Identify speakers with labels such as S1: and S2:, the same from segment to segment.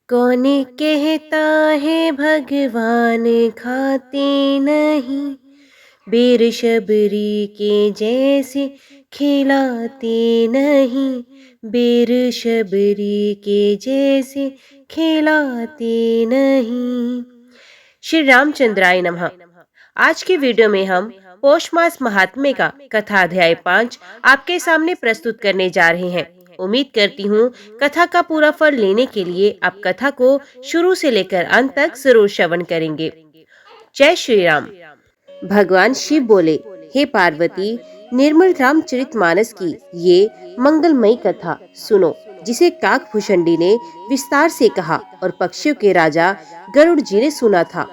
S1: कौन कहता है भगवान खाते नहीं, बेर शबरी के जैसे खिलाते नहीं, बेर शबरी के जैसे खिलाते नहीं। श्री रामचंद्राय नमः। आज की वीडियो में हम पौष मास महात्म्य का कथा अध्याय 5 आपके सामने प्रस्तुत करने जा रहे हैं। उम्मीद करती हूँ कथा का पूरा फल लेने के लिए आप कथा को शुरू से लेकर अंत तक जरूर श्रवण करेंगे। जय श्री राम। भगवान शिव बोले, हे पार्वती, निर्मल रामचरितमानस की ये मंगलमयी कथा सुनो, जिसे काकभूषणी ने विस्तार से कहा और पक्षियों के राजा गरुड़ जी ने सुना था।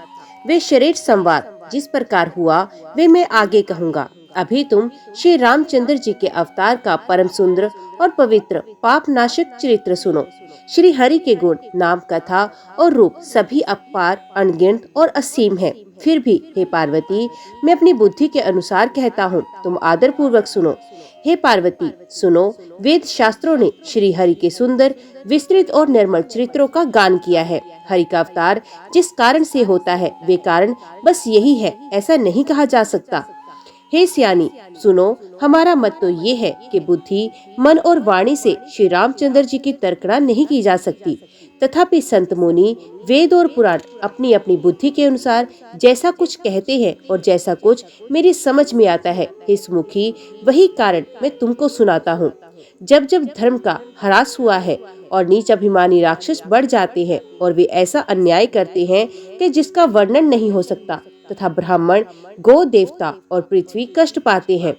S1: वे शरीर संवाद जिस प्रकार हुआ वे मैं आगे कहूँगा। अभी तुम श्री रामचंद्र जी के अवतार का परम सुंदर और पवित्र पाप नाशक चरित्र सुनो। श्री हरि के गुण, नाम, कथा और रूप सभी अपार, अनगिनत और असीम है। फिर भी हे पार्वती, मैं अपनी बुद्धि के अनुसार कहता हूँ, तुम आदर पूर्वक सुनो। हे पार्वती सुनो, वेद शास्त्रों ने श्री हरि के सुंदर, विस्तृत और निर्मल चरित्रों का गान किया है। हरि का अवतार जिस कारण से होता है वे कारण बस यही है, ऐसा नहीं कहा जा सकता। हे सियानी सुनो, हमारा मत तो ये है कि बुद्धि, मन और वाणी से श्री रामचंद्र जी की तर्कना नहीं की जा सकती। तथापि संत मुनि, वेद और पुराण अपनी अपनी बुद्धि के अनुसार जैसा कुछ कहते हैं और जैसा कुछ मेरी समझ में आता है, हे सुमुखी, वही कारण मैं तुमको सुनाता हूँ। जब जब धर्म का ह्रास हुआ है और नीच अभिमानी राक्षस बढ़ जाते हैं और वे ऐसा अन्याय करते हैं कि जिसका वर्णन नहीं हो सकता, तथा ब्राह्मण, गौ, देवता और पृथ्वी कष्ट पाते हैं,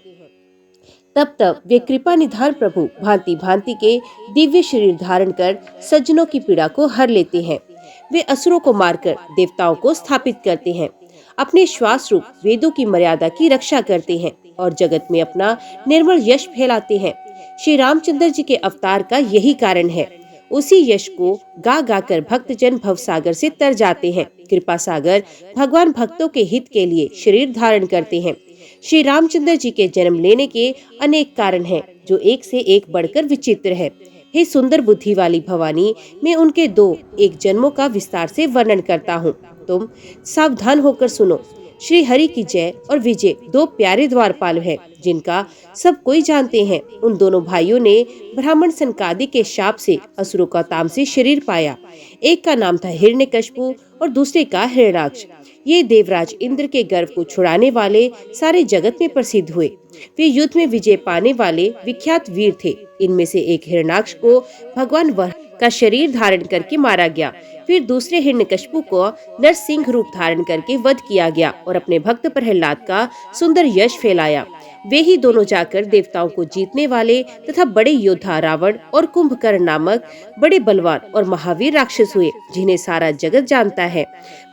S1: तब तब वे कृपा निधान प्रभु भांति भांति के दिव्य शरीर धारण कर सज्जनों की पीड़ा को हर लेते हैं। वे असुरों को मारकर देवताओं को स्थापित करते हैं, अपने श्वास रूप वेदों की मर्यादा की रक्षा करते हैं और जगत में अपना निर्मल यश फैलाते हैं। श्री रामचंद्र जी के अवतार का यही कारण है। उसी यश को गा गा कर भक्तजन भवसागर से तर जाते हैं। कृपा सागर भगवान भक्तों के हित के लिए शरीर धारण करते हैं। श्री रामचंद्र जी के जन्म लेने के अनेक कारण हैं, जो एक से एक बढ़कर विचित्र है। हे सुंदर बुद्धि वाली भवानी, मैं उनके एक जन्मों का विस्तार से वर्णन करता हूँ। तुम सावधान होकर सुनो। श्री हरि की जय और विजय दो प्यारे द्वारपाल हैं, जिनका सब कोई जानते हैं। उन दोनों भाइयों ने ब्राह्मण सनकादि के शाप से असुरों का तामसी शरीर पाया। एक का नाम था हिरण्यकशिपु और दूसरे का हिरण्याक्ष। ये देवराज इंद्र के गर्व को छुड़ाने वाले सारे जगत में प्रसिद्ध हुए। वे युद्ध में विजय पाने वाले विख्यात वीर थे। इनमें से एक हिरण्याक्ष को भगवान वराह का शरीर धारण करके मारा गया। फिर दूसरे हिरण्यकशिपु को नरसिंह रूप धारण करके वध किया गया और अपने भक्त प्रहलाद का सुंदर यश फैलाया। वे ही दोनों जाकर देवताओं को जीतने वाले तथा बड़े योद्धा रावण और कुंभकर्ण नामक बड़े बलवान और महावीर राक्षस हुए, जिन्हें सारा जगत जानता है।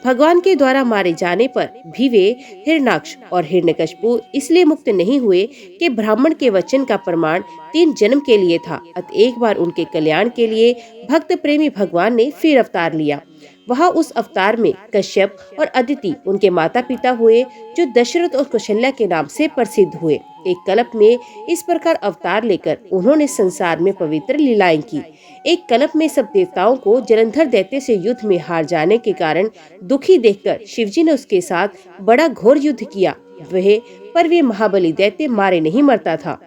S1: भगवान के द्वारा मारे जाने पर भी वे हिरण्याक्ष और हिरण्यकशिपु इसलिए मुक्त नहीं हुए कि ब्राह्मण के वचन का प्रमाण 3 जन्म के लिए था। अतः एक बार उनके कल्याण के लिए भक्त प्रेमी भगवान ने फिर अवतार लिया। वहाँ उस अवतार में कश्यप और अदिति उनके माता पिता हुए, जो दशरथ और कौशल्या के नाम से प्रसिद्ध हुए। एक कल्प में इस प्रकार अवतार लेकर उन्होंने संसार में पवित्र लीलाएं की। एक कल्प में सब देवताओं को जलंधर दैत्य से युद्ध में हार जाने के कारण दुखी देखकर शिवजी ने उसके साथ बड़ा घोर युद्ध किया। पर वे महाबली दैत्य मारे नहीं मरता था।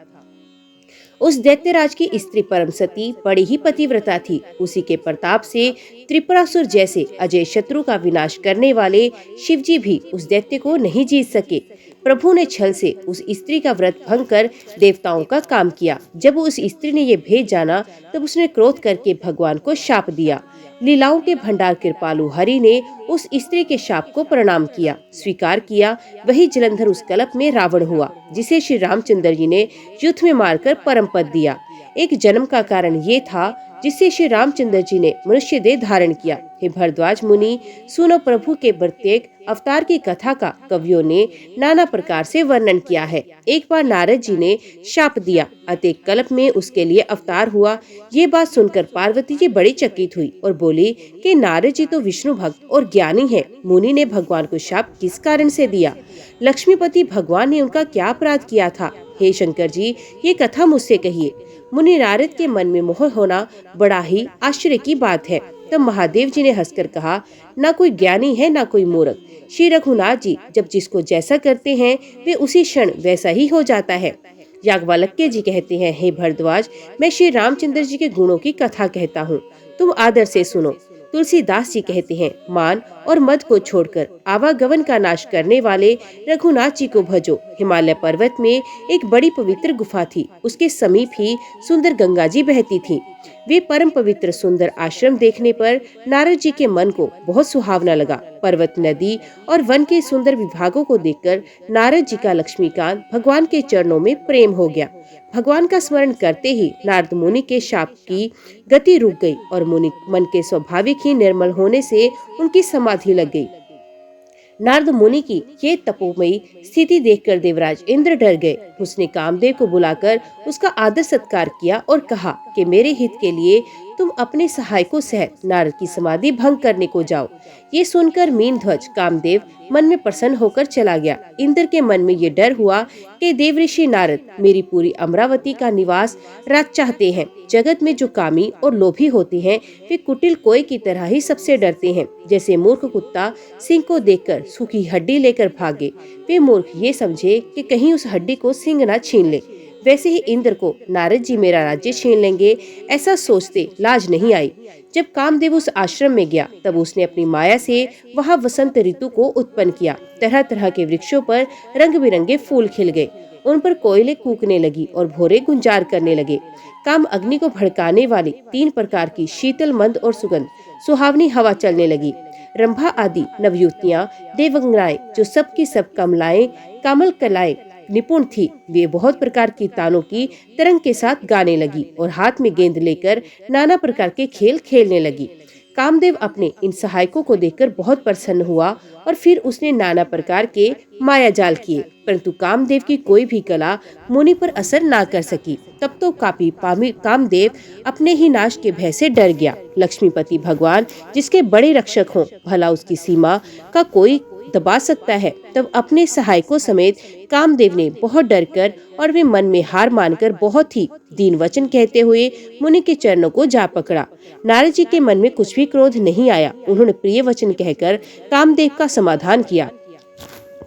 S1: उस दैत्यराज की स्त्री परम सती बड़ी ही पतिव्रता थी। उसी के प्रताप से त्रिपुरासुर जैसे अजय शत्रु का विनाश करने वाले शिवजी भी उस दैत्य को नहीं जीत सके। प्रभु ने छल से उस स्त्री का व्रत भंग कर देवताओं का काम किया। जब उस स्त्री ने ये भेद जाना, तब उसने क्रोध करके भगवान को शाप दिया। लीलाओं के भंडार कृपालु हरि ने उस स्त्री के शाप को प्रणाम किया, स्वीकार किया। वही जलंधर उस कल्प में रावण हुआ, जिसे श्री रामचंद्र जी ने युद्ध में मारकर परम पद दिया। एक जन्म का कारण ये था जिससे श्री रामचंद्र जी ने मनुष्य देह धारण किया। हे भरद्वाज मुनि, सुनो, प्रभु के प्रत्येक अवतार की कथा का कवियों ने नाना प्रकार से वर्णन किया है। एक बार नारद जी ने शाप दिया, अतः कल्प में उसके लिए अवतार हुआ। ये बात सुनकर पार्वती जी बड़ी चकित हुई और बोली कि नारद जी तो विष्णु भक्त और ज्ञानी है, मुनि ने भगवान को शाप किस कारण से दिया? लक्ष्मीपति भगवान ने उनका क्या अपराध किया था? हे शंकर जी, ये कथा मुझसे कहिए। मुनि नारद के मन में मोह होना बड़ा ही आश्चर्य की बात है। तब महादेव जी ने हंसकर कहा, ना कोई ज्ञानी है ना कोई मूर्ख। श्री रघुनाथ जी जब जिसको जैसा करते हैं वे उसी क्षण वैसा ही हो जाता है। याज्ञवल्क्य जी कहते हैं, हे भरद्वाज, मैं श्री रामचंद्र जी के गुणों की कथा कहता हूँ, तुम आदर से सुनो। तुलसीदास जी कहते हैं, मान और मद को छोड़कर आवागमन का नाश करने वाले रघुनाथ जी को भजो। हिमालय पर्वत में एक बड़ी पवित्र गुफा थी, उसके समीप ही सुंदर गंगा जी बहती थी। वे परम पवित्र सुंदर आश्रम देखने पर नारद जी के मन को बहुत सुहावना लगा। पर्वत, नदी और वन के सुंदर विभागों को देखकर नारद जी का लक्ष्मीकांत भगवान के चरणों में प्रेम हो गया। भगवान का स्मरण करते ही नारद मुनि के शाप की गति रुक गई और मुनि मन के स्वाभाविक ही निर्मल होने से उनकी समाधि लग गई। नारद मुनि की ये तपोमयी स्थिति देखकर देवराज इंद्र डर गए। उसने कामदेव को बुलाकर उसका आदर सत्कार किया और कहा कि मेरे हित के लिए तुम अपने सहायकों सहित नारद की समाधि भंग करने को जाओ। ये सुनकर मीन ध्वज कामदेव मन में प्रसन्न होकर चला गया। इंद्र के मन में ये डर हुआ कि देवऋषि नारद मेरी पूरी अमरावती का निवास राज चाहते हैं। जगत में जो कामी और लोभी होते हैं वे कुटिल कोय की तरह ही सबसे डरते हैं। जैसे मूर्ख कुत्ता सिंह को देखकर सूखी हड्डी लेकर भागे, वे मूर्ख ये समझे कि कहीं उस हड्डी को सिंह न छीन ले, वैसे ही इंद्र को नारद जी मेरा राज्य छीन लेंगे ऐसा सोचते लाज नहीं आई। जब कामदेव उस आश्रम में गया तब उसने अपनी माया से वहां वसंत ऋतु को उत्पन्न किया। तरह तरह के वृक्षों पर रंग बिरंगे फूल खिल गए, उन पर कोयले कूकने लगी और भोरे गुंजार करने लगे। काम अग्नि को भड़काने वाली 3 प्रकार की शीतल मंद और सुगंध सुहावनी हवा चलने लगी। रंभा आदि नवयुवतियां देवंगनाएं जो सब की सब कमलाएं कामल कलाएं निपुण थी, वे बहुत प्रकार की तानों की तरंग के साथ गाने लगी और हाथ में गेंद लेकर नाना प्रकार के खेल खेलने लगी। कामदेव अपने इन सहायकों को देखकर बहुत प्रसन्न हुआ और फिर उसने नाना प्रकार के माया जाल किए, परंतु कामदेव की कोई भी कला मुनि पर असर ना कर सकी। तब तो कामदेव अपने ही नाश के भय से डर गया। लक्ष्मीपति भगवान जिसके बड़े रक्षक हों, भला उसकी सीमा का कोई दबा सकता है। तब अपने सहायकों समेत कामदेव ने बहुत डरकर और वे मन में हार मानकर बहुत ही दीन वचन कहते हुए मुनि के चरणों को जा पकड़ा। नारद जी के मन में कुछ भी क्रोध नहीं आया। उन्होंने प्रिय वचन कहकर कामदेव का समाधान किया।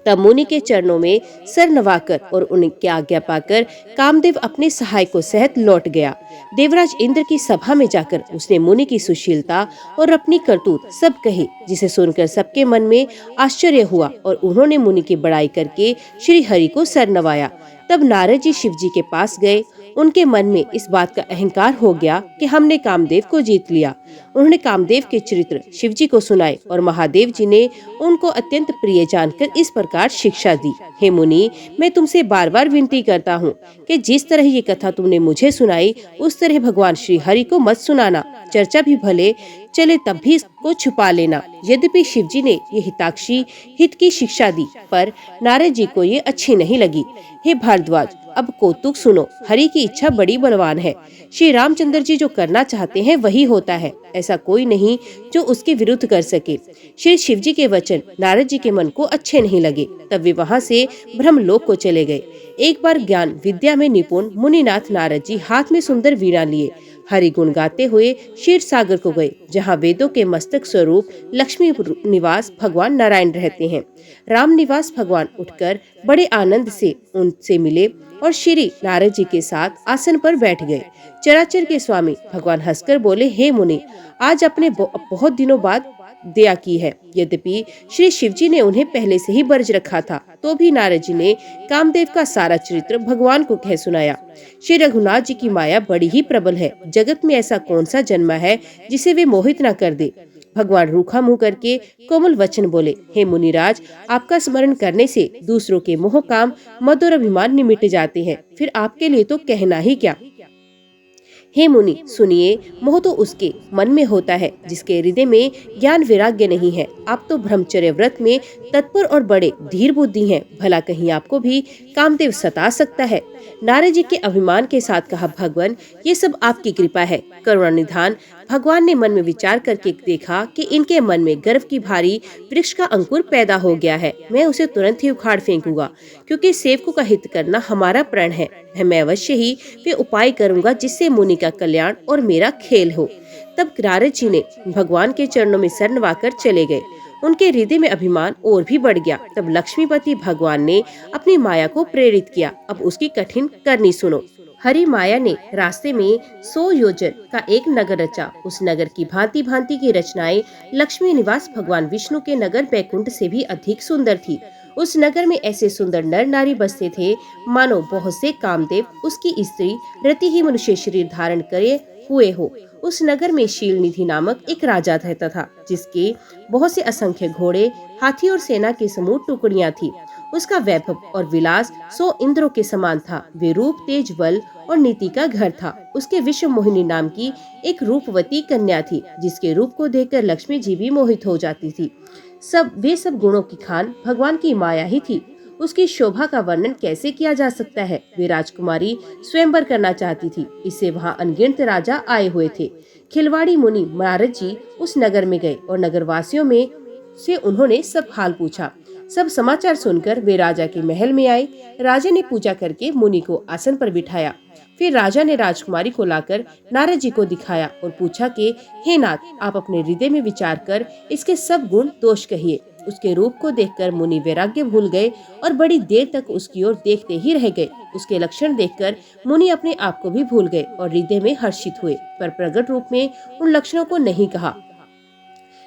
S1: तब मुनि के चरणों में सर नवाकर और उनकी आज्ञा पाकर कामदेव अपने सहायकों सहित लौट गया। देवराज इंद्र की सभा में जाकर उसने मुनि की सुशीलता और अपनी करतूत सब कही, जिसे सुनकर सबके मन में आश्चर्य हुआ और उन्होंने मुनि की बड़ाई करके श्री हरि को सर नवाया। तब नारद जी शिव जी के पास गए। उनके मन में इस बात का अहंकार हो गया कि हमने कामदेव को जीत लिया। उन्होंने कामदेव के चरित्र शिव जी को सुनाए और महादेव जी ने उनको अत्यंत प्रिय जानकर इस प्रकार शिक्षा दी, हे मुनि, मैं तुमसे बार बार विनती करता हूँ कि जिस तरह ये कथा तुमने मुझे सुनाई उस तरह भगवान श्री हरि को मत सुनाना। चर्चा भी भले चले तब भी इसको छुपा लेना। यद्यपि शिव जी ने ये हिताक्षी हित की शिक्षा दी, पर नारद जी को ये अच्छी नहीं लगी। हे भारद्वाज, अब कौतुक सुनो। हरि की इच्छा बड़ी बलवान है। श्री रामचंद्र जी जो करना चाहते हैं वही होता है, ऐसा कोई नहीं जो उसके विरुद्ध कर सके। श्री शिव जी के वचन नारद जी के मन को अच्छे नहीं लगे। तब वे वहाँ से ब्रह्मलोक को चले गए। एक बार ज्ञान विद्या में निपुण मुनिनाथ नारद जी हाथ में सुंदर वीणा लिए हरि गुण गाते हुए क्षीर सागर को गए, जहाँ वेदों के मस्तक स्वरूप लक्ष्मी निवास भगवान नारायण रहते हैं। राम निवास भगवान उठकर बड़े आनंद से उनसे मिले और श्री नारद जी के साथ आसन पर बैठ गए। चराचर के स्वामी भगवान हंसकर बोले, हे मुनि, आज अपने बहुत दिनों बाद दया की है। यद्यपि श्री शिव जी ने उन्हें पहले से ही बरज रखा था, तो भी नारद जी ने कामदेव का सारा चरित्र भगवान को कह सुनाया। श्री रघुनाथ जी की माया बड़ी ही प्रबल है। जगत में ऐसा कौन सा जन्मा है जिसे वे मोहित न कर दे। भगवान रूखा मुंह करके कोमल वचन बोले, हे मुनिराज, आपका स्मरण करने से दूसरों के मोह काम मद और अभिमान मिट जाते हैं, फिर आपके लिए तो कहना ही क्या। हे मुनि सुनिए, मोह तो उसके मन में होता है जिसके हृदय में ज्ञान वैराग्य नहीं है। आप तो ब्रह्मचर्य व्रत में तत्पर और बड़े धीर बुद्धि हैं, भला कहीं आपको भी कामदेव सता सकता है। नारद जी के अभिमान के साथ कहा, भगवान, ये सब आपकी कृपा है, करुणा निधान। भगवान ने मन में विचार करके देखा कि इनके मन में गर्व की भारी वृक्ष का अंकुर पैदा हो गया है। मैं उसे तुरंत ही उखाड़ फेंकूंगा, क्योंकि सेवकों का हित करना हमारा प्रण है। मैं अवश्य ही वे उपाय करूंगा जिससे मुनि का कल्याण और मेरा खेल हो। तब नारद जी ने भगवान के चरणों में सर नवाकर चले गए। उनके हृदय में अभिमान और भी बढ़ गया। तब लक्ष्मीपति भगवान ने अपनी माया को प्रेरित किया। अब उसकी कठिन करनी सुनो। हरि माया ने रास्ते में 100 योजन का एक नगर रचा। उस नगर की भांति भांति की रचनाएं लक्ष्मी निवास भगवान विष्णु के नगर बैकुंठ से भी अधिक सुंदर थी। उस नगर में ऐसे सुंदर नर नारी बसते थे मानो बहुत से कामदेव उसकी स्त्री रति ही मनुष्य शरीर धारण करे हुए हो। उस नगर में शील निधि नामक एक राजा रहता था, जिसके बहुत से असंख्य घोड़े, हाथी और सेना के समूह टुकड़ियां थी। उसका वैभव और विलास 100 इंद्रों के समान था। वे रूप, तेज, बल और नीति का घर था। उसके विश्व मोहिनी नाम की एक रूपवती कन्या थी, जिसके रूप को देखकर लक्ष्मी जी भी मोहित हो जाती थी। वे सब गुणों की खान भगवान की माया ही थी। उसकी शोभा का वर्णन कैसे किया जा सकता है। वे राजकुमारी स्वयंवर करना चाहती थी। इससे वहाँ अनगिनत राजा आए हुए थे। खिलवाड़ी मुनि नारद जी उस नगर में गए और नगरवासियों में से उन्होंने सब हाल पूछा। सब समाचार सुनकर वे राजा के महल में आए। राजा ने पूजा करके मुनि को आसन पर बिठाया। फिर राजा ने राजकुमारी को लाकर नारद जी को दिखाया और पूछा कि हे नाथ, आप अपने हृदय में विचार कर इसके सब गुण दोष कहिए। उसके रूप को देखकर मुनि वैराग्य भूल गए और बड़ी देर तक उसकी ओर देखते ही रह गए। उसके लक्षण देखकर मुनि अपने आप को भी भूल गए और हृदय में हर्षित हुए, पर प्रकट रूप में उन लक्षणों को नहीं कहा।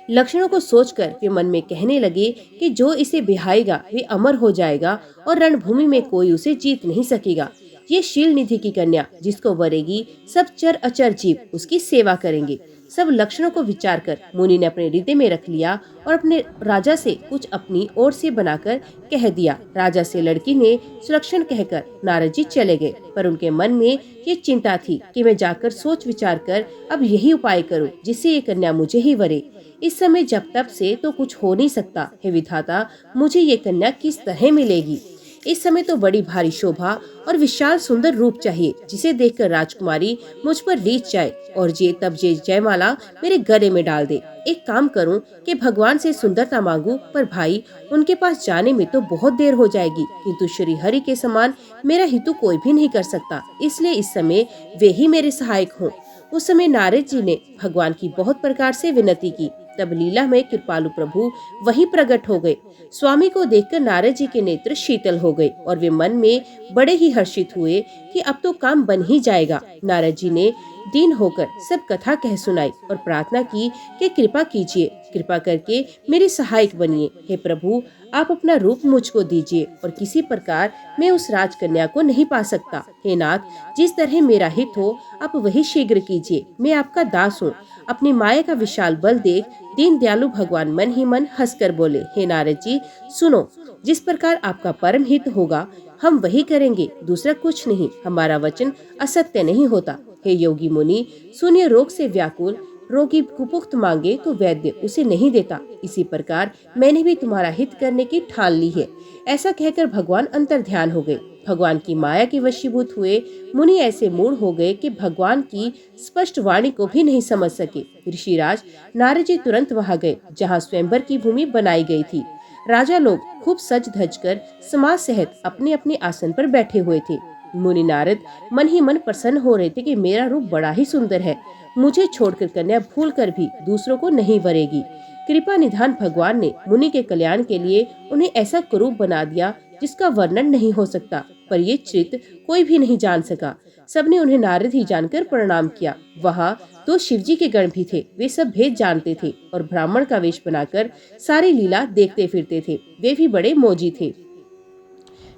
S1: लक्षणों को सोचकर वे मन में कहने लगे कि जो इसे बिहाएगा वे अमर हो जाएगा और रणभूमि में कोई उसे जीत नहीं सकेगा। ये शील निधि की कन्या जिसको वरेगी, सब चर अचर जीव उसकी सेवा करेंगे। सब लक्षणों को विचार कर मुनि ने अपने हृदय में रख लिया और अपने राजा से कुछ अपनी ओर से बनाकर कह दिया। राजा से लड़की ने सुलक्षण कहकर नारद जी चले गए, पर उनके मन में ये चिंता थी कि मैं जाकर सोच विचार कर अब यही उपाय करूं जिससे ये कन्या मुझे ही वरे। इस समय जब तब से तो कुछ हो नहीं सकता। हे विधाता, मुझे ये कन्या किस तरह मिलेगी। इस समय तो बड़ी भारी शोभा और विशाल सुंदर रूप चाहिए, जिसे देखकर राजकुमारी मुझ पर रीझ जाए और ये जयमाला मेरे गले में डाल दे। एक काम करूं कि भगवान से सुंदरता मांगू, पर भाई उनके पास जाने में तो बहुत देर हो जाएगी, किंतु श्री हरि के समान मेरा हितु कोई भी नहीं कर सकता, इसलिए इस समय वे ही मेरे सहायक हों। उस समय नारद जी ने भगवान की बहुत प्रकार से विनती की। तब लीला में कृपालु प्रभु वहीं प्रकट हो गए। स्वामी को देखकर नारद जी के नेत्र शीतल हो गए और वे मन में बड़े ही हर्षित हुए कि अब तो काम बन ही जाएगा। नारद जी ने दीन होकर सब कथा कह सुनाई और प्रार्थना की कि कृपा कीजिए, कृपा करके मेरे सहायक बनिए। हे प्रभु, आप अपना रूप मुझको दीजिए और किसी प्रकार मैं उस राजकन्या को नहीं पा सकता। हे नाथ, जिस तरह मेरा हित हो आप वही शीघ्र कीजिए। मैं आपका दास हूँ। अपनी माया का विशाल बल देख दीन दयालु भगवान मन ही मन हंसकर बोले, हे नारद जी सुनो, जिस प्रकार आपका परम हित होगा हम वही करेंगे, दूसरा कुछ नहीं। हमारा वचन असत्य नहीं होता। हे योगी मुनि सुनिए, रोग से व्याकुल रोगी कुपुक्त मांगे तो वैद्य उसे नहीं देता। इसी प्रकार मैंने भी तुम्हारा हित करने की ठान ली है। ऐसा कहकर भगवान अंतर ध्यान हो गए। भगवान की माया के वशीभूत हुए मुनि ऐसे मूढ़ हो गए कि भगवान की स्पष्ट वाणी को भी नहीं समझ सके। ऋषिराज नारद जी तुरंत वहां गए जहाँ स्वयंवर की भूमि बनाई गई थी। राजा लोग खूब सज धज कर समाज सहित अपने अपने आसन पर बैठे हुए थे। मुनि नारद मन ही मन प्रसन्न हो रहे थे कि मेरा रूप बड़ा ही सुंदर है, मुझे छोड़कर कन्या भूल कर भी दूसरों को नहीं वरेगी। कृपा निधान भगवान ने मुनि के कल्याण के लिए उन्हें ऐसा कुरूप बना दिया जिसका वर्णन नहीं हो सकता, पर ये चित कोई भी नहीं जान सका। सबने उन्हें नारद ही जानकर प्रणाम किया। वहाँ 2 शिवजी के गण भी थे। वे सब भेद जानते थे और ब्राह्मण का वेश बनाकर सारी लीला देखते फिरते थे। वे भी बड़े मौजी थे।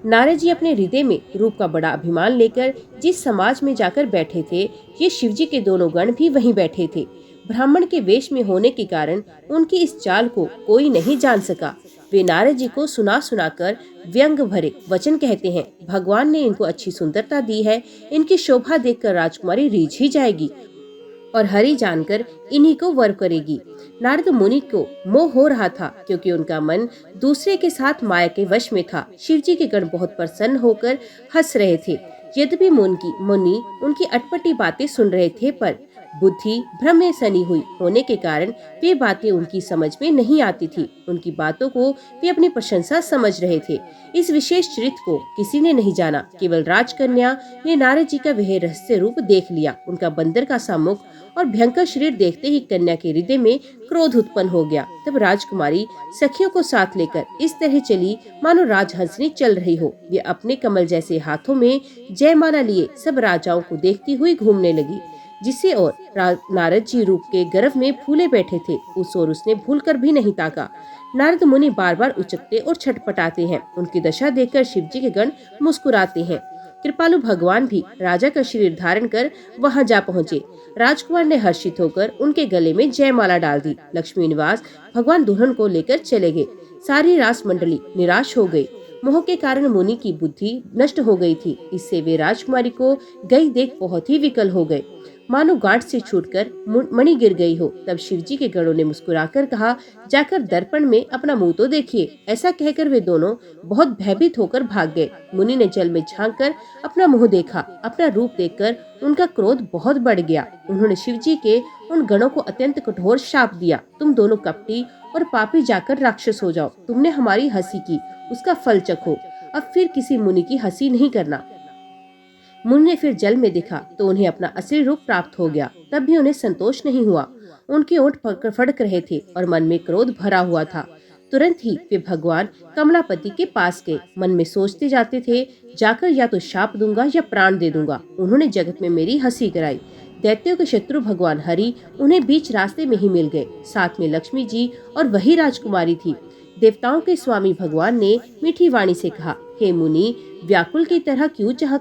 S1: नारद जी अपने हृदय में रूप का बड़ा अभिमान लेकर जिस समाज में जाकर बैठे थे, ये शिवजी के दोनों गण भी वहीं बैठे थे। ब्राह्मण के वेश में होने के कारण उनकी इस चाल को कोई नहीं जान सका। वे नारद जी को सुना सुनाकर व्यंग भरे वचन कहते हैं। भगवान ने इनको अच्छी सुंदरता दी है, इनकी शोभा देखकर राजकुमारी रीझ ही जाएगी और हरि जानकर इन्हीं को वर करेगी। नारद मुनि को मोह हो रहा था, क्योंकि उनका मन दूसरे के साथ माया के वश में था। शिवजी के गण बहुत प्रसन्न होकर हंस रहे थे। यद्यपि मुनि उनकी अटपटी बातें सुन रहे थे, पर बुद्धि भ्रम में सनी हुई होने के कारण वे बातें उनकी समझ में नहीं आती थी। उनकी बातों को वे अपनी प्रशंसा समझ रहे थे। इस विशेष चरित्र को किसी ने नहीं जाना, केवल राजकन्या ने नारद जी का वह रहस्य रूप देख लिया। उनका बंदर का सा मुख और भयंकर शरीर देखते ही कन्या के हृदय में क्रोध उत्पन्न हो गया। तब राजकुमारी सखियों को साथ लेकर इस तरह चली मानो राजहंसनी चल रही हो। वे अपने कमल जैसे हाथों में जयमाला लिए सब राजाओं को देखती हुई घूमने लगी। जिसे और नारद जी रूप के गर्भ में फूले बैठे थे, उस ओर उसने भूलकर भी नहीं ताका। नारद मुनि बार बार उचकते और छटपटाते हैं। उनकी दशा देखकर शिव जी के गण मुस्कुराते हैं। कृपालु भगवान भी राजा का शरीर धारण कर वहां जा पहुँचे। राजकुमार ने हर्षित होकर उनके गले में जयमाला डाल दी। लक्ष्मी निवास भगवान दुल्हन को लेकर चले गए। सारी रास मंडली निराश हो गई। मोह के कारण मुनि की बुद्धि नष्ट हो गई थी। इससे वे राजकुमारी को गई देख बहुत ही विकल हो गए, मानो गांठ से छूटकर मणि गिर गई हो। तब शिवजी के गणों ने मुस्कुराकर कहा, जाकर दर्पण में अपना मुंह तो देखिए। ऐसा कहकर वे दोनों बहुत भयभीत होकर भाग गए। मुनि ने जल में झांककर अपना मुंह देखा। अपना रूप देखकर उनका क्रोध बहुत बढ़ गया। उन्होंने शिवजी के उन गणों को अत्यंत कठोर शाप दिया, तुम दोनों कपटी और पापी जाकर राक्षस हो जाओ। तुमने हमारी हंसी की, उसका फल चखो। अब फिर किसी मुनि की हंसी नहीं करना। मुनि ने फिर जल में देखा तो उन्हें अपना असली रूप प्राप्त हो गया। तब भी उन्हें संतोष नहीं हुआ। उनके ओंठ फड़क रहे थे और मन में क्रोध भरा हुआ था। तुरंत ही वे भगवान कमलापति के पास गए। मन में सोचते जाते थे, जाकर या तो शाप दूंगा या प्राण दे दूंगा। उन्होंने जगत में मेरी हंसी कराई। दैत्यों के शत्रु भगवान हरि उन्हें बीच रास्ते में ही मिल गए। साथ में लक्ष्मी जी और वही राजकुमारी थी। देवताओं के स्वामी भगवान ने मीठी वाणी से कहा, हे मुनि, व्याकुल की तरह क्यों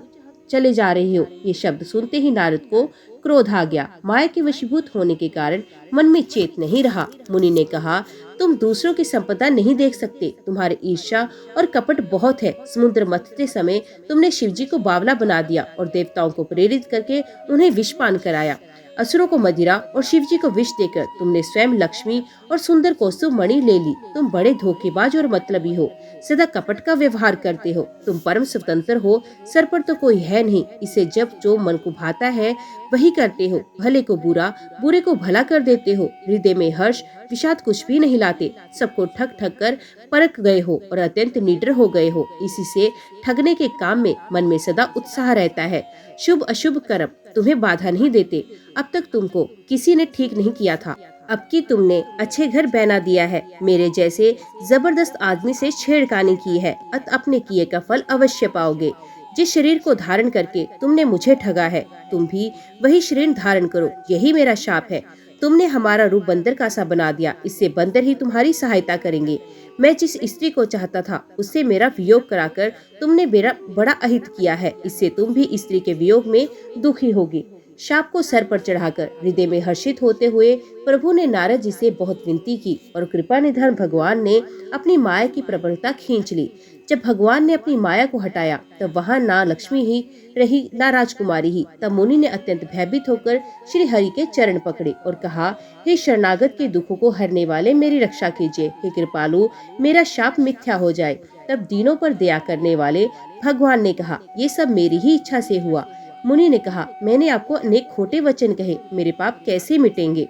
S1: चले जा रहे हो। ये शब्द सुनते ही नारद को क्रोध आ गया। माया के वशीभूत होने के कारण मन में चेत नहीं रहा। मुनि ने कहा, तुम दूसरों की संपदा नहीं देख सकते, तुम्हारे ईर्ष्या और कपट बहुत है। समुद्र मथते समय तुमने शिवजी को बावला बना दिया और देवताओं को प्रेरित करके उन्हें विषपान कराया। असुरों को मदिरा और शिवजी को विष देकर तुमने स्वयं लक्ष्मी और सुंदर कौस्तुभ मणि ले ली। तुम बड़े धोखेबाज और मतलबी हो, सदा कपट का व्यवहार करते हो। तुम परम स्वतंत्र हो, सर पर तो कोई है नहीं। इसे जब जो मन को भाता है वही करते हो। भले को बुरा, बुरे को भला कर देते हो। हृदय में हर्ष विषाद कुछ भी नहीं लाते। सबको ठग ठग कर परख गए हो और अत्यंत निडर हो गए हो। इसी से ठगने के काम में मन में सदा उत्साह रहता है। शुभ अशुभ कर्म तुम्हें बाधा नहीं देते। अब तक तुमको किसी ने ठीक नहीं किया था, अब की तुमने अच्छे घर बना दिया है। मेरे जैसे जबरदस्त आदमी से छेड़खानी की है, अपने किए का फल अवश्य पाओगे। जिस शरीर को धारण करके तुमने मुझे ठगा है, तुम भी वही शरीर धारण करो, यही मेरा शाप है। तुमने हमारा रूप बंदर का सा बना दिया, इससे बंदर ही तुम्हारी सहायता करेंगे। मैं जिस स्त्री को चाहता था उससे मेरा वियोग कराकर तुमने मेरा बड़ा अहित किया है। इससे तुम भी स्त्री के वियोग में दुखी होगी। शाप को सर पर चढ़ाकर हृदय में हर्षित होते हुए प्रभु ने नारद जी से बहुत विनती की और कृपा निधान भगवान ने अपनी माया की प्रबलता खींच ली। जब भगवान ने अपनी माया को हटाया तब वहां ना लक्ष्मी ही रही ना राजकुमारी ही। तब मुनि ने अत्यंत भयभीत होकर श्री हरि के चरण पकड़े और कहा, हे शरणागत के दुखों को हरने वाले, मेरी रक्षा कीजिए। हे कृपालु, मेरा शाप मिथ्या हो जाए। तब दीनों पर दया करने वाले भगवान ने कहा, ये सब मेरी ही इच्छा से हुआ। मुनि ने कहा, मैंने आपको अनेक खोटे वचन कहे, मेरे पाप कैसे मिटेंगे।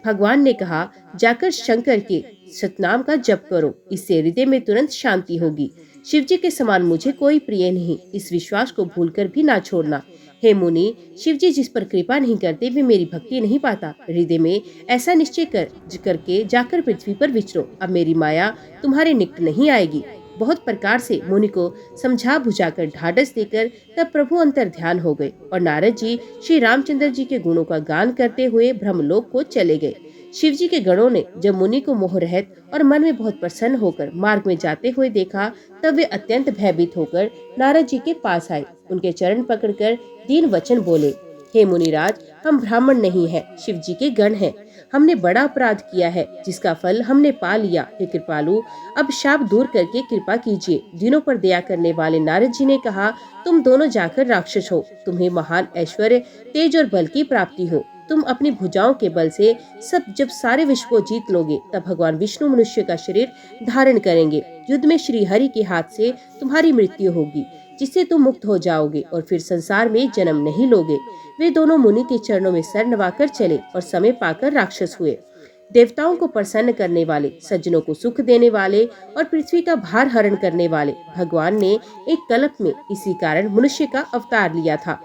S1: भगवान ने कहा, जाकर शंकर के सतनाम का जप करो, इससे हृदय में तुरंत शांति होगी। शिवजी के समान मुझे कोई प्रिय नहीं, इस विश्वास को भूलकर भी ना छोड़ना। हे मुनि, शिवजी जिस पर कृपा नहीं करते वे मेरी भक्ति नहीं पाता। हृदय में ऐसा निश्चय करके जाकर पृथ्वी पर विचरो। अब मेरी माया तुम्हारे निकट नहीं आएगी। बहुत प्रकार से मुनि को समझा बुझाकर ढाढ़स देकर तब प्रभु अंतर ध्यान हो गए और नारद जी श्री रामचंद्र जी के गुणों का गान करते हुए ब्रह्मलोक को चले गए। शिव जी के गणों ने जब मुनि को मोह रहित और मन में बहुत प्रसन्न होकर मार्ग में जाते हुए देखा तब वे अत्यंत भयभीत होकर नारद जी के पास आए। उनके चरण पकड़कर दीन वचन बोले, हे मुनिराज, हम ब्राह्मण नहीं हैं, शिव जी के गण हैं। हमने बड़ा अपराध किया है जिसका फल हमने पा लिया। हे कृपालु, अब शाप दूर करके कृपा कीजिए। दिनों पर दया करने वाले नारद जी ने कहा, तुम दोनों जाकर राक्षस हो। तुम्हें महान ऐश्वर्य, तेज और बल की प्राप्ति हो। तुम अपनी भुजाओं के बल से जब सारे विश्व को जीत लोगे तब भगवान विष्णु मनुष्य का शरीर धारण करेंगे। युद्ध में श्री हरि के हाथ से तुम्हारी मृत्यु होगी। जिससे तुम मुक्त हो जाओगे और फिर संसार में जन्म नहीं लोगे। वे दोनों मुनि के चरणों में सर नवाकर चले और समय पाकर राक्षस हुए। देवताओं को प्रसन्न करने वाले, सज्जनों को सुख देने वाले और पृथ्वी का भार हरण करने वाले भगवान ने एक कल्प में इसी कारण मनुष्य का अवतार लिया था।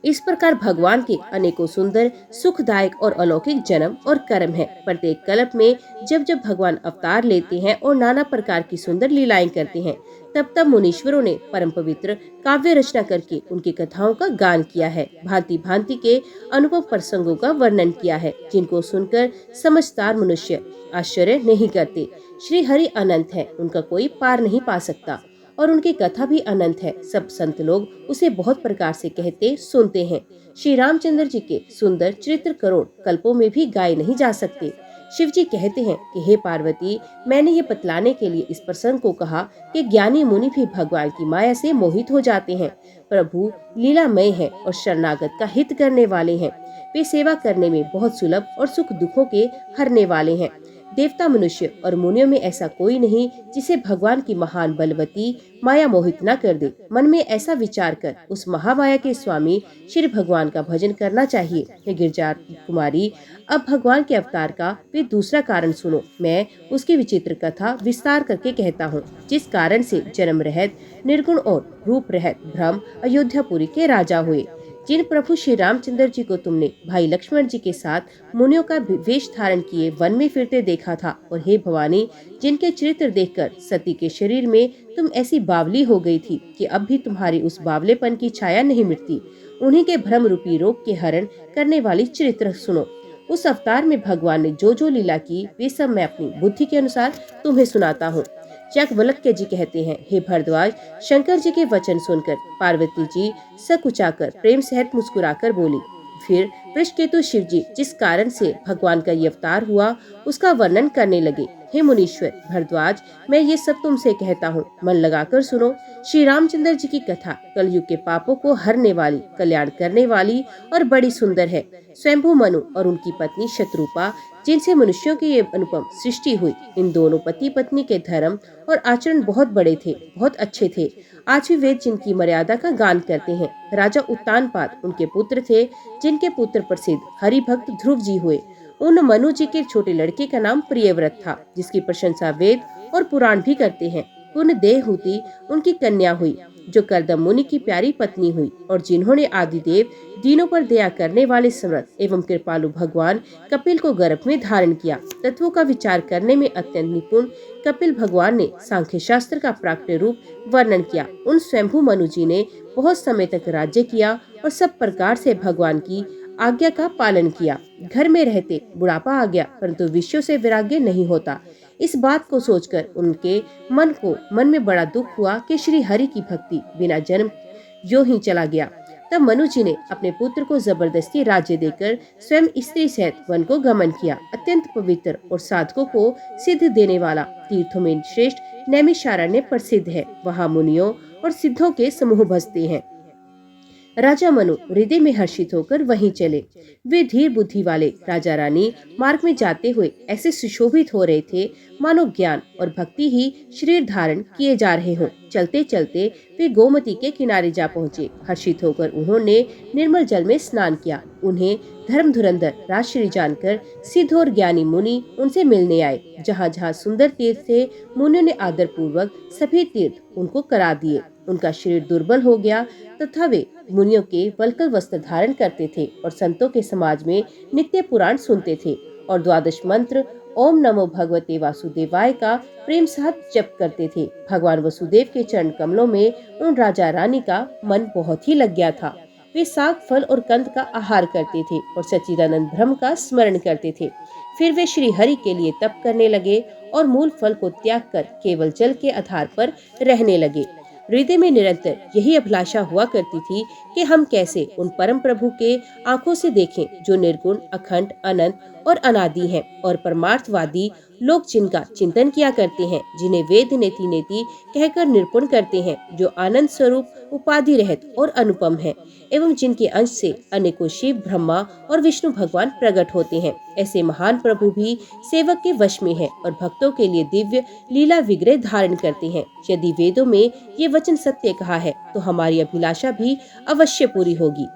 S1: इस प्रकार भगवान के अनेकों सुंदर, सुखदायक और अलौकिक जन्म और कर्म है। प्रत्येक कल्प में जब जब भगवान अवतार लेते हैं और नाना प्रकार की सुंदर लीलाएं करते हैं, तब तब मुनीश्वरों ने परम पवित्र काव्य रचना करके उनकी कथाओं का गान किया है। भांति भांति के अनुभव प्रसंगों का वर्णन किया है, जिनको सुनकर समझदार मनुष्य आश्चर्य नहीं करते। श्री हरि अनंत है, उनका कोई पार नहीं पा सकता और उनकी कथा भी अनंत है। सब संत लोग उसे बहुत प्रकार से कहते सुनते हैं। श्री रामचंद्र जी के सुंदर चरित्र करोड़ कल्पों में भी गाए नहीं जा सकते। शिव जी कहते हैं कि हे पार्वती, मैंने ये बतलाने के लिए इस प्रसंग को कहा कि ज्ञानी मुनि भी भगवान की माया से मोहित हो जाते हैं। प्रभु लीलामय है और शरणागत का हित करने वाले हैं। वे सेवा करने में बहुत सुलभ और सुख दुखों के हरने वाले हैं। देवता, मनुष्य और मुनियों में ऐसा कोई नहीं जिसे भगवान की महान बलवती माया मोहित न कर दे। मन में ऐसा विचार कर उस महामाया के स्वामी श्री भगवान का भजन करना चाहिए। हे गिरजा कुमारी, अब भगवान के अवतार का वे दूसरा कारण सुनो। मैं उसकी विचित्र कथा विस्तार करके कहता हूँ, जिस कारण से जन्म रहित, निर्गुण और रूप रहित ब्रह्म अयोध्यापुरी के राजा हुए। जिन प्रभु श्री रामचंद्र जी को तुमने भाई लक्ष्मण जी के साथ मुनियों का वेश धारण किए वन में फिरते देखा था, और हे भवानी, जिनके चरित्र देखकर सती के शरीर में तुम ऐसी बावली हो गई थी कि अब भी तुम्हारी उस बावलेपन की छाया नहीं मिटती, उन्हीं के भ्रम रूपी रोग के हरण करने वाली चरित्र सुनो। उस अवतार में भगवान ने जो जो लीला की, वे सब मैं अपनी बुद्धि के अनुसार तुम्हें सुनाता हूँ। याज्ञवल्क्य जी कहते हैं, हे भरद्वाज, शंकर जी के वचन सुनकर पार्वती जी सकुचाकर प्रेम सहित मुस्कुराकर बोली। फिर वृषकेतु शिव जी जिस कारण से भगवान का ये अवतार हुआ, उसका वर्णन करने लगे। हे मुनीश्वर भरद्वाज, मैं ये सब तुमसे कहता हूँ, मन लगाकर सुनो। श्री रामचंद्र जी की कथा कलयुग के पापों को हरने वाली, कल्याण करने वाली और बड़ी सुंदर है। स्वयंभू मनु और उनकी पत्नी शत्रुपा, जिनसे मनुष्यों की ये अनुपम सृष्टि हुई, इन दोनों पति पत्नी के धर्म और आचरण बहुत बड़े थे, बहुत अच्छे थे। आज भी वेद जिनकी मर्यादा का गान करते हैं। राजा उत्तानपाद उनके पुत्र थे, जिनके पुत्र प्रसिद्ध हरिभक्त ध्रुव जी हुए। उन मनु जी के छोटे लड़के का नाम प्रियव्रत था, जिसकी प्रशंसा वेद और पुराण भी करते हैं। पुण्य देवहूति उनकी कन्या हुई, जो कर्दम मुनि की प्यारी पत्नी हुई, और जिन्होंने आदिदेव दीनों पर दया करने वाले समर्थ एवं कृपालु भगवान कपिल को गर्भ में धारण किया। तत्वों का विचार करने में अत्यंत निपुण कपिल भगवान ने सांख्य शास्त्र का प्राकृत रूप वर्णन किया। उन स्वयंभू मनु जी ने बहुत समय तक राज्य किया और सब प्रकार से भगवान की आज्ञा का पालन किया। घर में रहते बुढ़ापा आ गया, परंतु विषयों से वैराग्य नहीं होता। इस बात को सोचकर उनके मन में बड़ा दुख हुआ कि श्री हरि की भक्ति बिना जन्म यूं ही चला गया। तब मनु जी ने अपने पुत्र को जबरदस्ती राज्य देकर स्वयं स्त्री सहित वन को गमन किया। अत्यंत पवित्र और साधकों को सिद्ध देने वाला तीर्थों में श्रेष्ठ नैमिषारण्य प्रसिद्ध है। वहाँ मुनियों और सिद्धों के समूह बसते हैं। राजा मनु हृदय में हर्षित होकर वहीं चले। वे धीर बुद्धि वाले राजा रानी मार्ग में जाते हुए ऐसे सुशोभित हो रहे थे, मानो ज्ञान और भक्ति ही शरीर धारण किए जा रहे हों। चलते चलते वे गोमती के किनारे जा पहुँचे। हर्षित होकर उन्होंने निर्मल जल में स्नान किया। उन्हें धर्म धुरंधर राजश्री जानकर सिद्ध और ज्ञानी मुनि उनसे मिलने आए। जहाँ जहाँ सुंदर तीर्थ थे, मुनियों ने आदर पूर्वक सभी तीर्थ उनको करा दिए। उनका शरीर दुर्बल हो गया तथा वे मुनियों के वल्कल वस्त्र धारण करते थे और संतों के समाज में नित्य पुराण सुनते थे और 12 मंत्र ओम नमो भगवते वासुदेवाय का प्रेम साथ जप करते थे। भगवान वसुदेव के चरण कमलों में उन राजा रानी का मन बहुत ही लग गया था। वे साग, फल और कंद का आहार करते थे और सच्चिदानंद ब्रह्म का स्मरण करते थे। फिर वे श्री हरि के लिए तप करने लगे और मूल फल को त्याग कर केवल जल के आधार पर रहने लगे। हृदय में निरंतर यही अभिलाषा हुआ करती थी कि हम कैसे उन परम प्रभु के आंखों से देखें, जो निर्गुण, अखंड, अनंत और अनादि हैं और परमार्थवादी लोग जिनका चिंतन किया करते हैं, जिन्हें वेद नेति नेति कहकर निरूपण करते हैं, जो आनंद स्वरूप उपाधि रहित और अनुपम है, एवं जिनके अंश से अनेकों शिव, ब्रह्मा और विष्णु भगवान प्रकट होते हैं। ऐसे महान प्रभु भी सेवक के वश में है और भक्तों के लिए दिव्य लीला विग्रह धारण करते हैं। यदि वेदों में ये वचन सत्य कहा है तो हमारी अभिलाषा भी अवश्य पूरी होगी।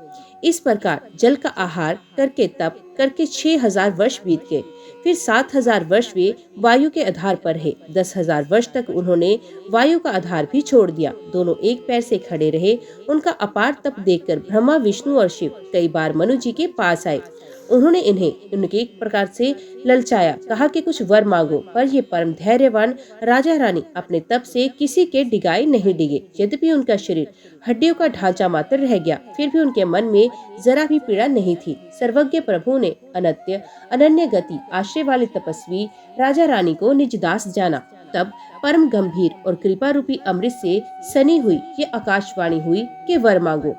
S1: इस प्रकार जल का आहार करके तप करके 6000 वर्ष बीत गए। फिर 7000 वर्ष वे वायु के आधार पर रहे। 10,000 वर्ष तक उन्होंने वायु का आधार भी छोड़ दिया। दोनों एक पैर से खड़े रहे। उनका अपार तप देखकर ब्रह्मा, विष्णु और शिव कई बार मनु जी के पास आए। उन्होंने इन्हें उनके एक प्रकार से ललचाया, कहा कि कुछ वर मांगो, पर ये परम धैर्यवान राजा रानी अपने तप से किसी के डिगाए नहीं डिगे। यद्यपि उनका शरीर हड्डियों का ढांचा मात्र रह गया, फिर भी उनके मन में जरा भी पीड़ा नहीं थी। सर्वज्ञ प्रभु ने अनन्य गति आश्रय वाले तपस्वी राजा रानी को निज दास जाना। तब परम गंभीर और कृपा रूपी अमृत से सनी हुई ये आकाशवाणी हुई कि वर मांगो।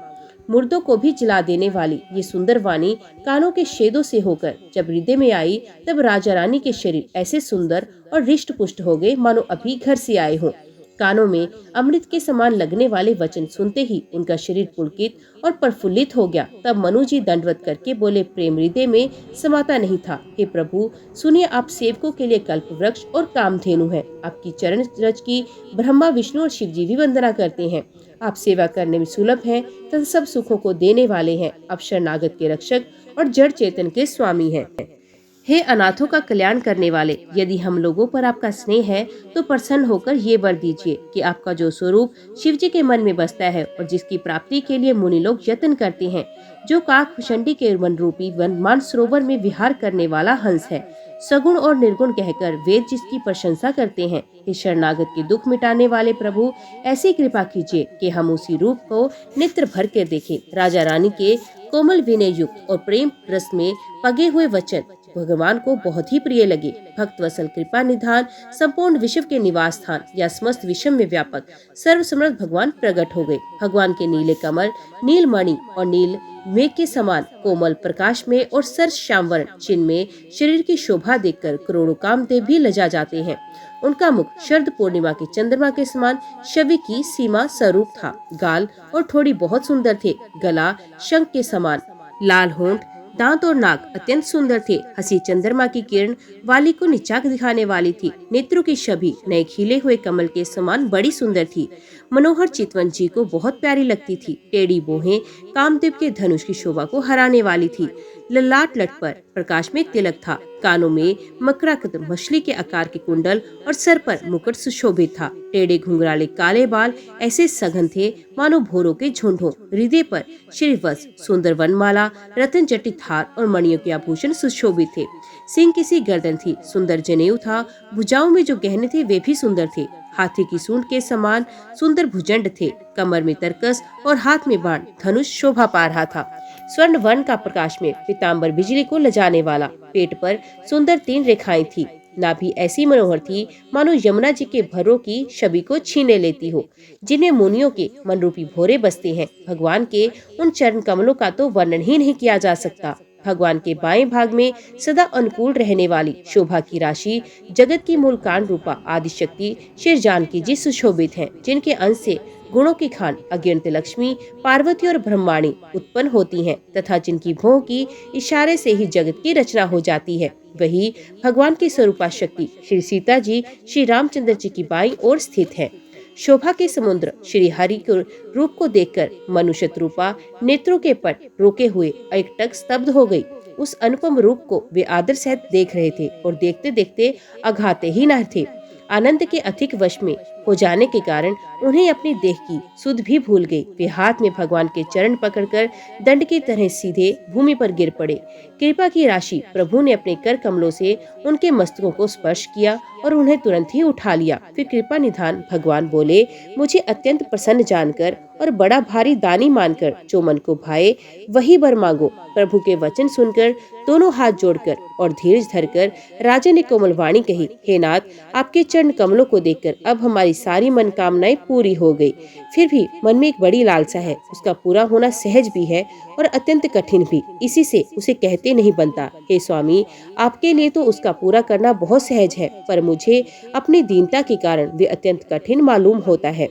S1: मुर्दों को भी जिला देने वाली ये सुंदर वाणी कानों के छेदों से होकर जब हृदय में आई, तब राजा रानी के शरीर ऐसे सुंदर और रिष्ट पुष्ट हो गए मानो अभी घर से आए हों। कानों में अमृत के समान लगने वाले वचन सुनते ही उनका शरीर पुलकित और प्रफुल्लित हो गया। तब मनु जी दंडवत करके बोले, प्रेम हृदय में समाता नहीं था। हे प्रभु, सुनिए, आप सेवकों के लिए कल्प वृक्ष और कामधेनु है। आपकी चरण रज की ब्रह्मा, विष्णु और शिव जी भी वंदना करते हैं। आप सेवा करने में सुलभ हैं तथा सब सुखों को देने वाले हैं। आप शरणागत के रक्षक और जड़ चेतन के स्वामी हैं। हे अनाथों का कल्याण करने वाले, यदि हम लोगों पर आपका स्नेह है तो प्रसन्न होकर ये वर दीजिए कि आपका जो स्वरूप शिव जी के मन में बसता है और जिसकी प्राप्ति के लिए मुनि लोग यत्न करते हैं, जो काकभूषणी के वन रूपी मानसरोवर में विहार करने वाला हंस है, सगुण और निर्गुण कहकर वेद जिसकी प्रशंसा करते हैं, इस शरणागत के दुख मिटाने वाले प्रभु, ऐसी कृपा कीजिए कि हम उसी रूप को नेत्र भर कर देखें। राजा रानी के कोमल विनय युक्त और प्रेम रस में पगे हुए वचन भगवान को बहुत ही प्रिय लगे। भक्त वसल, कृपा निधान, संपूर्ण विश्व के निवास स्थान या समस्त विश्व में व्यापक सर्वसमर्थ भगवान प्रकट हो गए। भगवान के नीले कमल, नीलमणि और नील मेघ के समान कोमल प्रकाश में और सर्ष श्यामवर्ण चिन्ह में शरीर की शोभा देखकर करोड़ों कामदेव भी लजा जाते हैं। उनका मुख शरद पूर्णिमा के चंद्रमा के समान छवि की सीमा स्वरूप था। गाल और ठोड़ी बहुत सुंदर थे। गला शंख के समान, लाल होंठ, दांत और नाक अत्यंत सुंदर थे। हंसी चंद्रमा की किरण वाली को निचाक दिखाने वाली थी। नेत्रों की छवि नए खिले हुए कमल के समान बड़ी सुंदर थी। मनोहर चितवन जी को बहुत प्यारी लगती थी। टेढ़ी बोहें कामदेव के धनुष की शोभा को हराने वाली थी। ललाट लट पर प्रकाश में तिलक था। कानों में मकराकृत मछली के आकार के कुंडल और सर पर मुकुट सुशोभित था। टेढ़े घुंघराले काले बाल ऐसे सघन थे मानो भोरों के झुंड हो। हृदय पर श्रीवत्स, सुंदर वनमाला, रतन जटित हार और मणियों के आभूषण सुशोभित थे। सिंह किसी गर्दन थी, सुंदर जनेऊ था। भुजाओं में जो गहने थे वे भी सुंदर थे। हाथी की सूंड के समान सुंदर भुजंड थे। कमर में तरकस और हाथ में बाण धनुष शोभा पा रहा था। स्वर्ण वर्ण का प्रकाश में पीताम्बर बिजली को लजाने वाला। पेट पर सुंदर 3 रेखाएं थी। नाभि ऐसी मनोहर थी मानो यमुना जी के भरों की छवि को छीने लेती हो, जिन्हें मुनियों के मन रूपी भोरे बसते हैं। भगवान के उन चरण कमलों का तो वर्णन ही नहीं किया जा सकता। भगवान के बाएं भाग में सदा अनुकूल रहने वाली शोभा की राशि जगत की मूल कांड रूपा आदि शक्ति श्री जानकी जी सुशोभित हैं, जिनके अंश से गुणों की खान अगिनत लक्ष्मी, पार्वती और ब्रह्माणी उत्पन्न होती हैं तथा जिनकी भों की इशारे से ही जगत की रचना हो जाती है। वही भगवान की स्वरूपा शक्ति श्री सीता जी श्री रामचंद्र जी की बाईं ओर स्थित है। शोभा के समुद्र श्री हरि के रूप को देखकर मनुष्य रूपा नेत्रों के पट रोके हुए एकटक स्तब्ध हो गई। उस अनुपम रूप को वे आदर सहित देख रहे थे और देखते देखते अघाते ही न थे। आनंद के अधिक वश में हो जाने के कारण उन्हें अपनी देह की सुध भी भूल गई। वे हाथ में भगवान के चरण पकड़कर दंड की तरह सीधे भूमि पर गिर पड़े। कृपा की राशि प्रभु ने अपने कर कमलों से उनके मस्तकों को स्पर्श किया और उन्हें तुरंत ही उठा लिया। फिर कृपा निधान भगवान बोले, मुझे अत्यंत प्रसन्न जानकर और बड़ा भारी दानी मानकर जो मन को भाए वही वर मांगो। प्रभु के वचन सुनकर दोनों हाथ जोड़कर और धीरज धरकर राजा ने कोमल वाणी कही, हे नाथ, आपके चरण कमलों को देखकर अब हमारी तुम्हारी सारी मनोकामनाएं पूरी हो गई। फिर भी मन में एक बड़ी लालसा है, उसका पूरा होना सहज भी है और अत्यंत कठिन भी, इसी से उसे कहते नहीं बनता। हे स्वामी, आपके लिए तो उसका पूरा करना बहुत सहज है, पर मुझे अपनी दीनता के कारण वे अत्यंत कठिन मालूम होता है।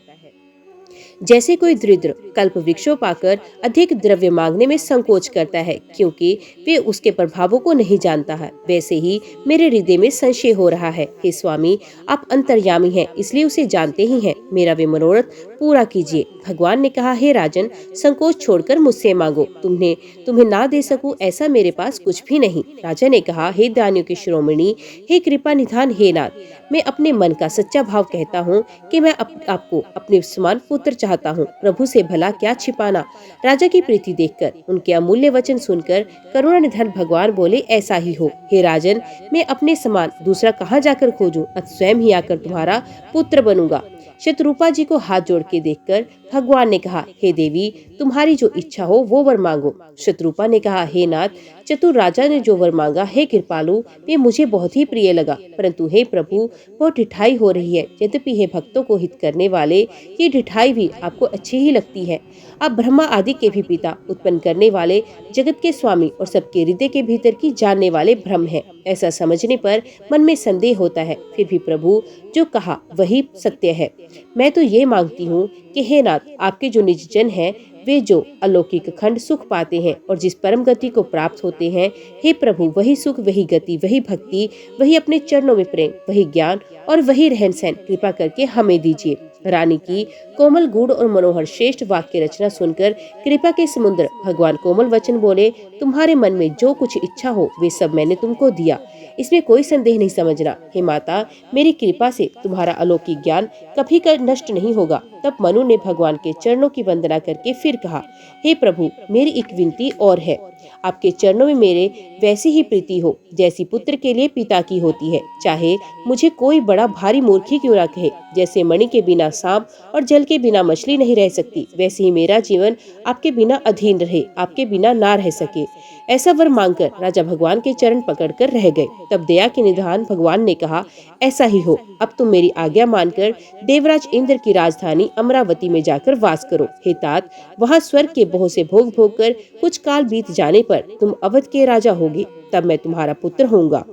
S1: जैसे कोई दरिद्र कल्प वृक्षों पाकर अधिक द्रव्य मांगने में संकोच करता है, क्योंकि वे उसके प्रभावों को नहीं जानता है, वैसे ही मेरे हृदय में संशय हो रहा है। हे स्वामी, आप अंतर्यामी हैं, इसलिए उसे जानते ही हैं। मेरा वे मनोरथ पूरा कीजिए। भगवान ने कहा, हे राजन, संकोच छोड़कर मुझसे मांगो। तुम्हें ना दे सकूं ऐसा मेरे पास कुछ भी नहीं। राजा ने कहा, हे दानियों के शिरोमणि, हे कृपा निधान, हे नाथ, मैं अपने मन का सच्चा भाव कहता हूँ कि मैं आपको अपने समान पुत्र चाहता हूँ। प्रभु से भला क्या छिपाना। राजा की प्रीति देखकर, उनके अमूल्य वचन सुनकर करुणा निधान भगवान बोले, ऐसा ही हो। हे राजन, मैं अपने समान दूसरा कहाँ जाकर खोजूं, अतः स्वयं ही आकर तुम्हारा पुत्र बनूंगा। शत्रुपा जी को हाथ जोड़ के देखकर भगवान ने कहा, हे देवी, तुम्हारी जो इच्छा हो वो वर मांगो। शत्रुपा ने कहा, हे नाथ, चतुर राजा ने जो वर मांगा, हे कृपालु, वे मुझे बहुत ही प्रिय लगा, परंतु हे प्रभु, बहुत ढिठाई हो रही है। यद्यपि हे भक्तों को हित करने वाले, ये ढिठाई भी आपको अच्छी ही लगती है। आप ब्रह्मा आदि के भी पिता, उत्पन्न करने वाले, जगत के स्वामी और सबके हृदय के भीतर की जानने वाले ब्रह्म हैं। ऐसा समझने पर मन में संदेह होता है, फिर भी प्रभु जो कहा वही सत्य है। मैं तो ये मांगती हूँ कि हे नाथ, आपके जो निज जन हैं, वे जो अलौकिक खंड सुख पाते हैं और जिस परम गति को प्राप्त होते हैं, हे प्रभु, वही सुख, वही गति, वही भक्ति, वही अपने चरणों में प्रेम, वही ज्ञान और वही रहन सहन कृपा करके हमें दीजिए। रानी की कोमल, गूढ़ और मनोहर श्रेष्ठ वाक्य रचना सुनकर कृपा के समुद्र भगवान कोमल वचन बोले, तुम्हारे मन में जो कुछ इच्छा हो वे सब मैंने तुमको दिया, इसमें कोई संदेह नहीं समझना। हे माता, मेरी कृपा से तुम्हारा अलौकिक ज्ञान कभी कर नष्ट नहीं होगा। तब मनु ने भगवान के चरणों की वंदना करके फिर कहा, हे प्रभु, मेरी एक विनती और है। आपके चरणों में मेरे वैसी ही प्रीति हो जैसी पुत्र के लिए पिता की होती है। चाहे मुझे कोई बड़ा भारी मूर्खी क्यों ना कहे, जैसे मणि के बिना सांप और जल के बिना मछली नहीं रह सकती, वैसे ही मेरा जीवन आपके बिना अधीन रहे, आपके बिना ना रह सके। ऐसा वर मांगकर राजा भगवान के चरण पकड़कर रह गए। तब दया के निधान भगवान ने कहा, ऐसा ही हो। अब तुम मेरी आज्ञा मानकर देवराज इंद्र की राजधानी अमरावती में जाकर वास करो। हे तात, वहाँ स्वर्ग के बहुत से भोग भोग कर कुछ काल बीत जाने पर तुम अवध के राजा होगे, तब मैं तुम्हारा पुत्र होऊंगा।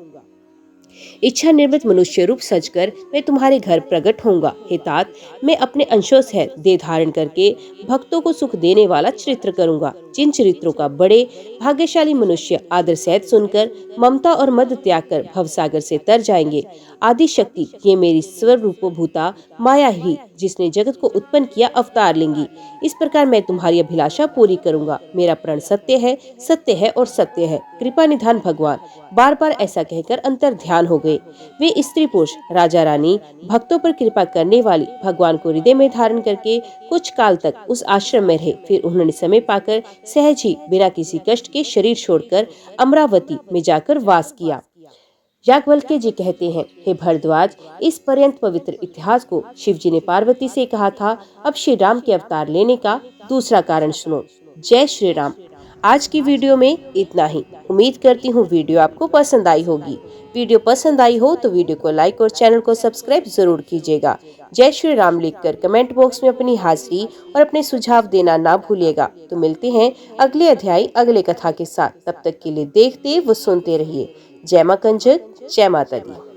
S1: इच्छा निर्मित मनुष्य रूप सजकर मैं तुम्हारे घर प्रकट होऊंगा। हे तात, मैं अपने अंशों से देह धारण करके भक्तों को सुख देने वाला चरित्र करूंगा। जिन चरित्रों का बड़े भाग्यशाली मनुष्य आदर सहित सुनकर ममता और मद त्याग कर भवसागर से तर जाएंगे। आदि शक्ति, ये मेरी स्वरूप भूता माया ही, जिसने जगत को उत्पन्न किया, अवतार लेंगी। इस प्रकार मैं तुम्हारी अभिलाषा पूरी करूंगा। मेरा प्रण सत्य है, सत्य है और सत्य है। कृपा निधान भगवान बार बार ऐसा कहकर अंतर ध्यान हो गए। वे स्त्री पुरुष, राजा रानी, भक्तों पर कृपा करने वाली भगवान को हृदय में धारण करके कुछ काल तक उस आश्रम में रहे। फिर उन्होंने समय पाकर सहज ही बिना किसी कष्ट के शरीर छोड़कर अमरावती में जाकर वास किया। याज्ञवल्क्य जी कहते हैं, हे भरद्वाज, इस पर्यंत पवित्र इतिहास को शिव जी ने पार्वती से कहा था। अब श्री राम के अवतार लेने का दूसरा कारण सुनो। जय श्री राम। आज की वीडियो में इतना ही। उम्मीद करती हूँ वीडियो आपको पसंद आई होगी। वीडियो पसंद आई हो तो वीडियो को लाइक और चैनल को सब्सक्राइब जरूर कीजिएगा। जय श्री राम लिखकर कमेंट बॉक्स में अपनी हाजिरी और अपने सुझाव देना ना भूलिएगा। तो मिलते हैं अगले अध्याय अगले कथा के साथ। तब तक के लिए देखते व सुनते रहिए। जय मां कंजक, जय माता दी।